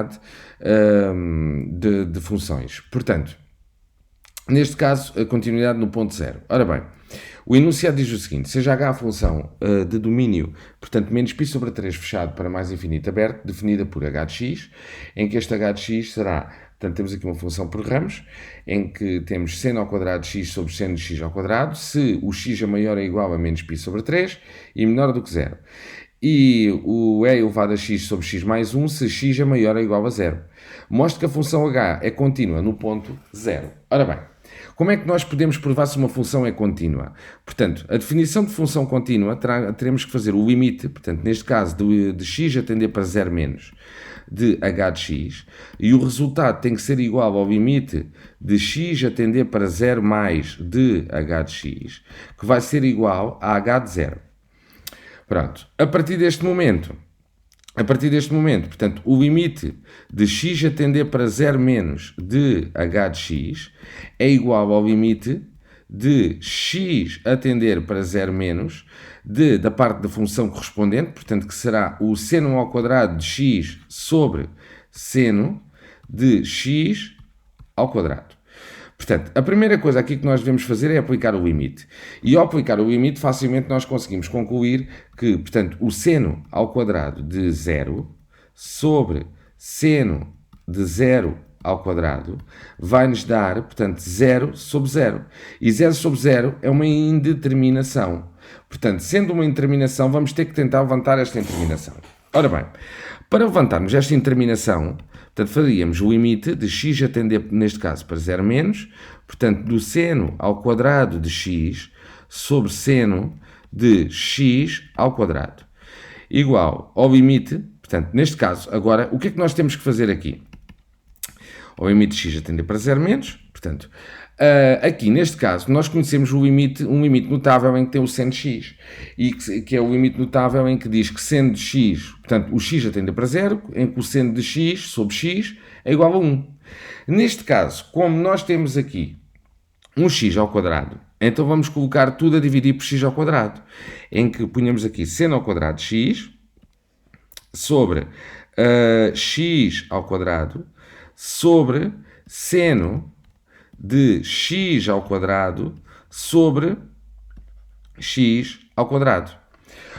continuidade de funções. Portanto, neste caso, a continuidade no ponto zero. Ora bem, o enunciado diz o seguinte: seja H a função de domínio, portanto, menos π sobre 3 fechado para mais infinito aberto, definida por h de x, em que este h de x será, portanto, temos aqui uma função por ramos, em que temos seno ao quadrado de x sobre seno de x ao quadrado, se o x é maior ou igual a menos π sobre 3 e menor do que 0. E o e elevado a x sobre x mais 1, se x é maior ou igual a 0. Mostra que a função h é contínua no ponto 0. Ora bem, como é que nós podemos provar se uma função é contínua? Portanto, a definição de função contínua teremos que fazer o limite, portanto, neste caso, de x a tender para 0 menos de h de x, e o resultado tem que ser igual ao limite de x a tender para 0 mais de h de x, que vai ser igual a h de 0. Pronto, a partir deste momento, portanto, o limite de x a tender para 0 menos de h de x é igual ao limite de x a tender para 0 menos da parte da função correspondente, portanto, que será o seno ao quadrado de x sobre seno de x ao quadrado. Portanto, a primeira coisa aqui que nós devemos fazer é aplicar o limite. E ao aplicar o limite, facilmente nós conseguimos concluir que, portanto, o seno ao quadrado de 0 sobre seno de 0 ao quadrado vai-nos dar, portanto, 0 sobre 0. E 0 sobre 0 é uma indeterminação. Portanto, sendo uma indeterminação, vamos ter que tentar levantar esta indeterminação. Ora bem, para levantarmos esta indeterminação, portanto, faríamos o limite de x a tender, neste caso, para 0 menos, portanto, do seno ao quadrado de x sobre seno de x ao quadrado, igual ao limite, portanto, neste caso, agora, o que é que nós temos que fazer aqui? O limite de x a tender para 0 menos, portanto, aqui, neste caso, nós conhecemos um limite notável em que tem o seno de x, e que é o limite notável em que diz que seno de x, portanto, o x a tender para 0, em que o seno de x sobre x é igual a 1. Neste caso, como nós temos aqui um x ao quadrado, então vamos colocar tudo a dividir por x ao quadrado, em que punhamos aqui seno ao quadrado de x sobre x ao quadrado sobre seno de x ao quadrado sobre x ao quadrado.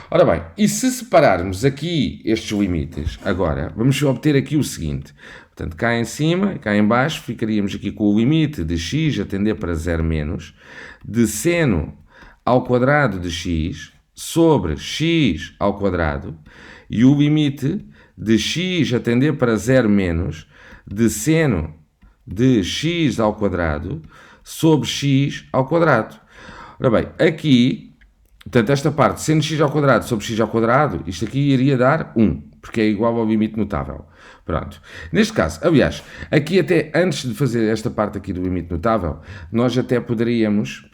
Ora bem, e se separarmos aqui estes limites, agora, vamos obter aqui o seguinte. Portanto, cá em cima e cá em baixo ficaríamos aqui com o limite de x a tender para 0 menos de seno ao quadrado de x sobre x ao quadrado e o limite de x a tender para 0 menos de seno de x ao quadrado sobre x ao quadrado. Ora bem, aqui, portanto, esta parte, seno de x ao quadrado sobre x ao quadrado, isto aqui iria dar 1, porque é igual ao limite notável. Pronto. Neste caso, aliás, aqui até antes de fazer esta parte aqui do limite notável, nós até poderíamos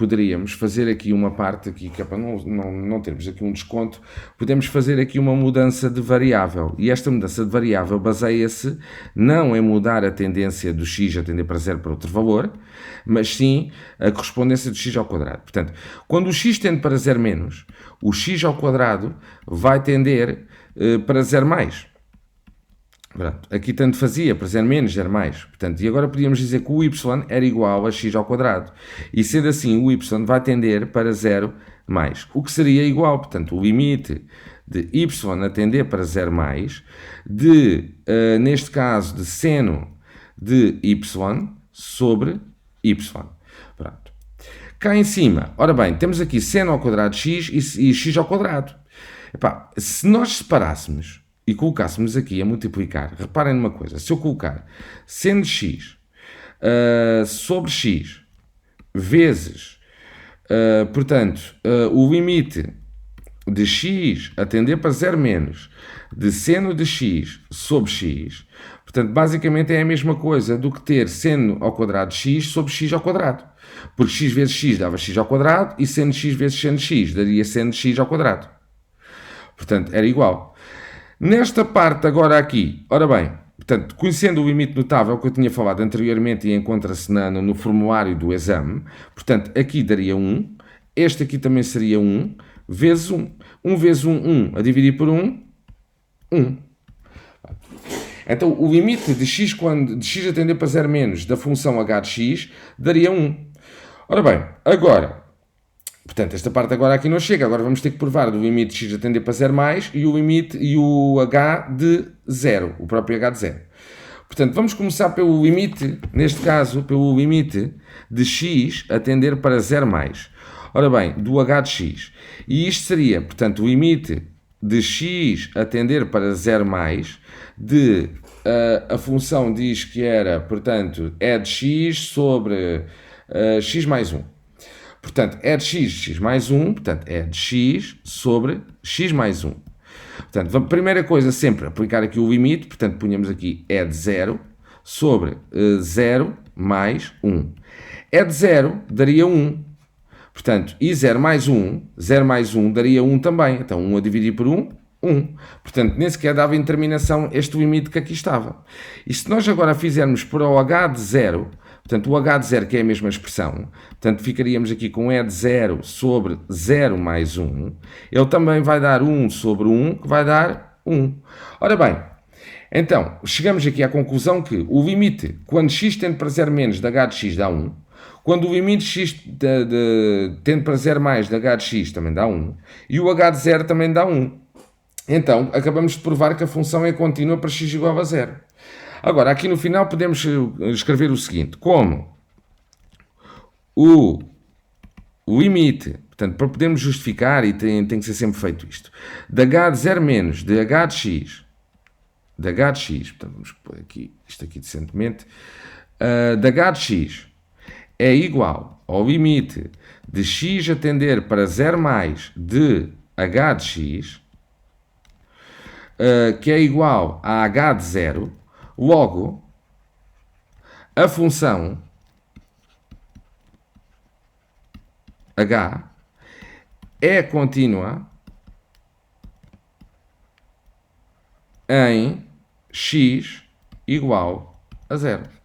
fazer aqui uma parte aqui, que é para não termos aqui um desconto, podemos fazer aqui uma mudança de variável. E esta mudança de variável baseia-se não em mudar a tendência do x a tender para 0 para outro valor, mas sim a correspondência do x ao quadrado. Portanto, quando o x tende para 0 menos, o x ao quadrado vai tender para 0 mais. Pronto, aqui tanto fazia para 0 menos, 0 mais. Portanto, e agora podíamos dizer que o y era igual a x ao quadrado. E sendo assim, o y vai tender para 0 mais. O que seria igual, portanto, o limite de y a tender para 0 mais, neste caso, de seno de y sobre y. Pronto. Cá em cima, ora bem, temos aqui seno ao quadrado de x e x ao quadrado. Epá, se nós separássemos e colocássemos aqui a multiplicar, reparem numa coisa, se eu colocar seno de x sobre x vezes, portanto, o limite de x a tender para 0 menos de seno de x sobre x, portanto, basicamente é a mesma coisa do que ter seno ao quadrado de x sobre x ao quadrado, porque x vezes x dava x ao quadrado e seno de x vezes seno de x daria seno de x ao quadrado. Portanto, era igual. Nesta parte agora aqui, ora bem, portanto, conhecendo o limite notável que eu tinha falado anteriormente e encontra-se no formulário do exame, portanto, aqui daria 1, este aqui também seria 1, vezes 1. 1 vezes 1, 1, a dividir por 1, 1. Então, o limite de x, de x a tender para 0 menos da função h de x daria 1. Ora bem, agora, portanto, esta parte agora aqui não chega. Agora vamos ter que provar do limite de x a tender para 0 mais e o limite e o h de 0, o próprio h de 0. Portanto, vamos começar pelo limite, neste caso, pelo limite de x a tender para 0 mais. Ora bem, do h de x. E isto seria, portanto, o limite de x a tender para 0 mais de a função diz que era, portanto, e de x sobre x mais 1. Portanto, e de x mais 1, portanto, e de x sobre x mais 1. Portanto, a primeira coisa sempre aplicar aqui o limite, portanto, punhamos aqui e de 0 sobre 0 mais 1. E de 0 daria 1. Portanto, e 0 mais 1 daria 1 também. Então, 1 a dividir por 1, 1. Portanto, nem sequer dava em terminação este limite que aqui estava. E se nós agora fizermos para o h de 0, portanto, o h de 0 que é a mesma expressão, portanto, ficaríamos aqui com e de 0 sobre 0 mais 1. Ele também vai dar 1 sobre 1, que vai dar 1. Ora bem, então, chegamos aqui à conclusão que o limite, quando x tende para 0 menos de h de x dá 1, quando o limite de x tende para 0 mais de h de x também dá 1, e o h de 0 também dá 1. Então, acabamos de provar que a função é contínua para x igual a 0. Agora, aqui no final podemos escrever o seguinte, como o limite, portanto, para podermos justificar, e tem que ser sempre feito isto, de h de 0 menos de h de x, portanto, vamos pôr aqui, isto aqui decentemente, de h de x é igual ao limite de x a tender para 0 mais de h de x, que é igual a h de 0, logo, a função h é contínua em x igual a 0.